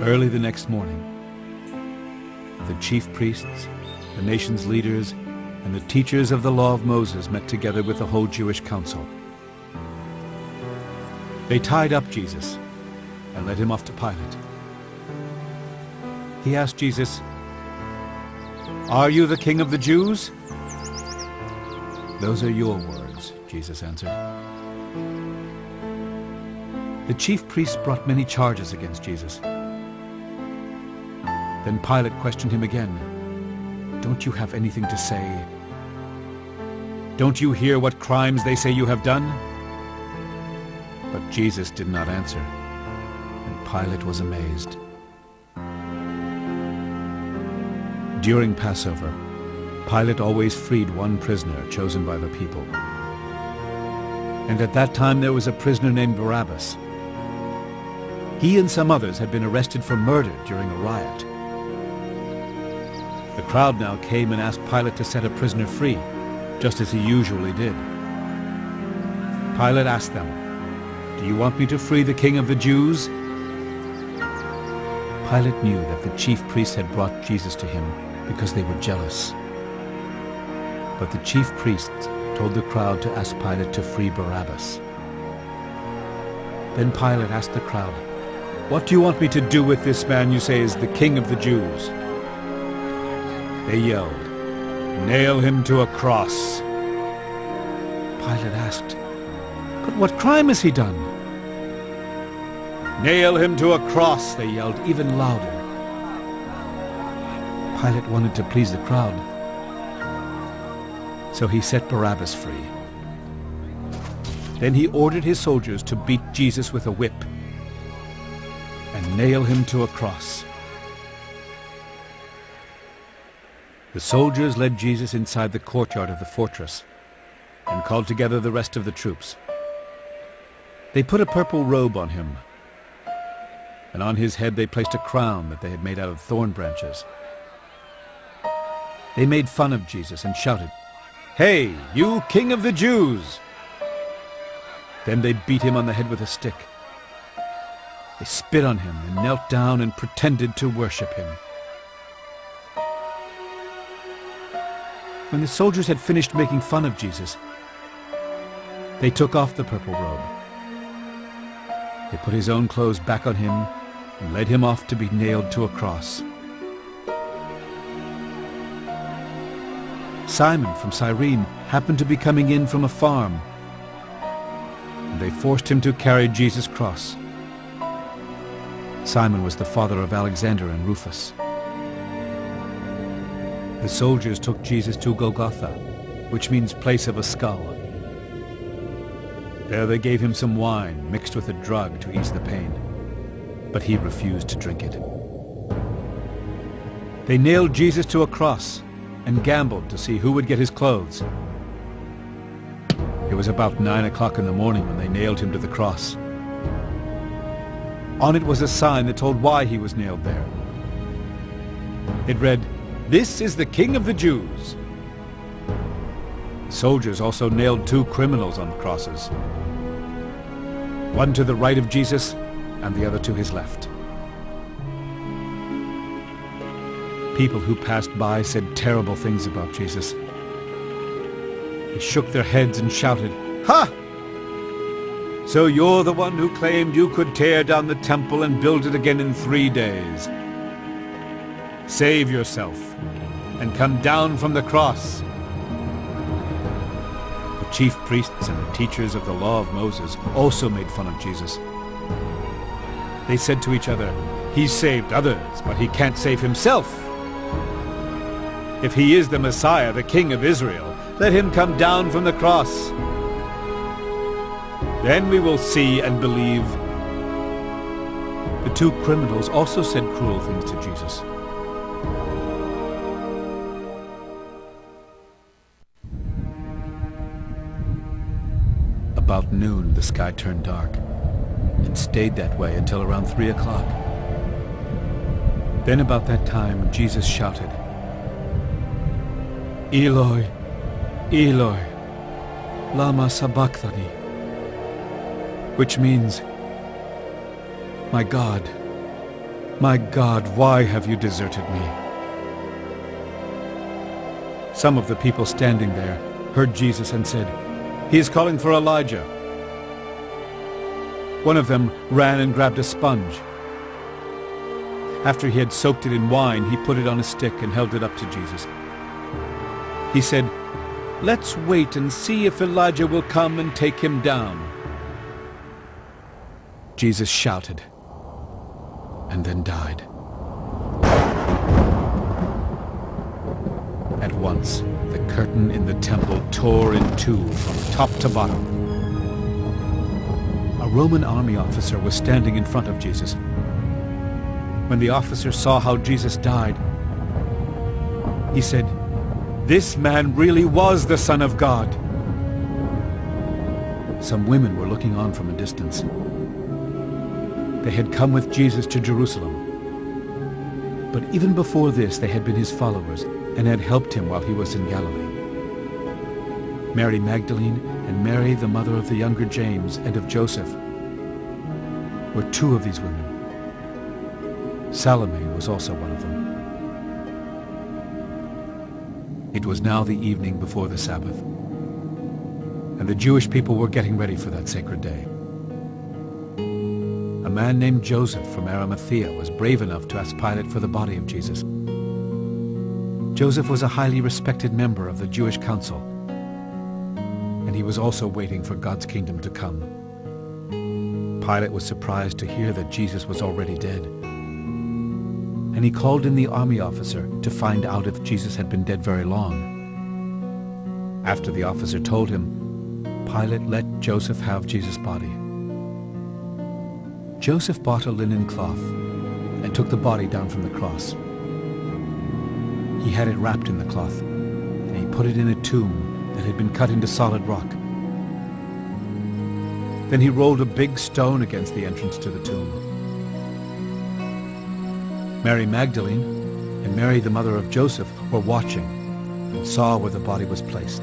Early the next morning, the chief priests, the nation's leaders, and the teachers of the law of Moses met together with the whole Jewish council. They tied up Jesus and led him off to Pilate. He asked Jesus, "Are you the king of the Jews?" "Those are your words," Jesus answered. The chief priests brought many charges against Jesus. Then Pilate questioned him again. "Don't you have anything to say? Don't you hear what crimes they say you have done?" But Jesus did not answer, and Pilate was amazed. During Passover, Pilate always freed one prisoner chosen by the people. And at that time there was a prisoner named Barabbas. He and some others had been arrested for murder during a riot. The crowd now came and asked Pilate to set a prisoner free, just as he usually did. Pilate asked them, "Do you want me to free the king of the Jews?" Pilate knew that the chief priests had brought Jesus to him because they were jealous. But the chief priests told the crowd to ask Pilate to free Barabbas. Then Pilate asked the crowd, "What do you want me to do with this man you say is the king of the Jews?" They yelled, "Nail him to a cross." Pilate asked, "But what crime has he done?" "Nail him to a cross," they yelled even louder. Pilate wanted to please the crowd, so he set Barabbas free. Then he ordered his soldiers to beat Jesus with a whip and nail him to a cross. The soldiers led Jesus inside the courtyard of the fortress and called together the rest of the troops. They put a purple robe on him, and on his head they placed a crown that they had made out of thorn branches. They made fun of Jesus and shouted, "Hey, you King of the Jews!" Then they beat him on the head with a stick. They spit on him and knelt down and pretended to worship him. When the soldiers had finished making fun of Jesus, they took off the purple robe. They put his own clothes back on him and led him off to be nailed to a cross. Simon from Cyrene happened to be coming in from a farm, and they forced him to carry Jesus' cross. Simon was the father of Alexander and Rufus. The soldiers took Jesus to Golgotha, which means place of a skull. There they gave him some wine mixed with a drug to ease the pain, but he refused to drink it. They nailed Jesus to a cross and gambled to see who would get his clothes. It was about 9 o'clock in the morning when they nailed him to the cross. On it was a sign that told why he was nailed there. It read, "This is the King of the Jews." The soldiers also nailed 2 criminals on crosses, one to the right of Jesus and the other to his left. People who passed by said terrible things about Jesus. They shook their heads and shouted, "Ha! So you're the one who claimed you could tear down the temple and build it again in 3 days. Save yourself and come down from the cross." The chief priests and the teachers of the law of Moses also made fun of Jesus. They said to each other, "He's saved others, but he can't save himself. If he is the Messiah, the King of Israel, let him come down from the cross. Then we will see and believe." The 2 criminals also said cruel things to Jesus. About noon, the sky turned dark and stayed that way until around 3 o'clock. Then about that time, Jesus shouted, "Eloi, Eloi, Lama sabachthani, which means, my God, why have you deserted me? Some of the people standing there heard Jesus and said, he is calling for Elijah. One of them ran and grabbed a sponge. After he had soaked it in wine, he put it on a stick and held it up to Jesus. He said, let's wait and see if Elijah will come and take him down. Jesus shouted and then died. At once, the curtain in the temple tore in two from top to bottom. A Roman army officer was standing in front of Jesus. When the officer saw how Jesus died, he said, this man really was the Son of God. Some women were looking on from a distance. They had come with Jesus to Jerusalem. But even before this, they had been his followers and had helped him while he was in Galilee. Mary Magdalene and Mary, the mother of the younger James and of Joseph, were two of these women. Salome was also one of them. It was now the evening before the Sabbath, and the Jewish people were getting ready for that sacred day. A man named Joseph from Arimathea was brave enough to ask Pilate for the body of Jesus. Joseph was a highly respected member of the Jewish council, and he was also waiting for God's kingdom to come. Pilate was surprised to hear that Jesus was already dead, and he called in the army officer to find out if Jesus had been dead very long. After the officer told him, Pilate let Joseph have Jesus' body. Joseph bought a linen cloth and took the body down from the cross. He had it wrapped in the cloth, and he put it in a tomb that had been cut into solid rock. Then he rolled a big stone against the entrance to the tomb. Mary Magdalene and Mary, the mother of Joseph, were watching and saw where the body was placed.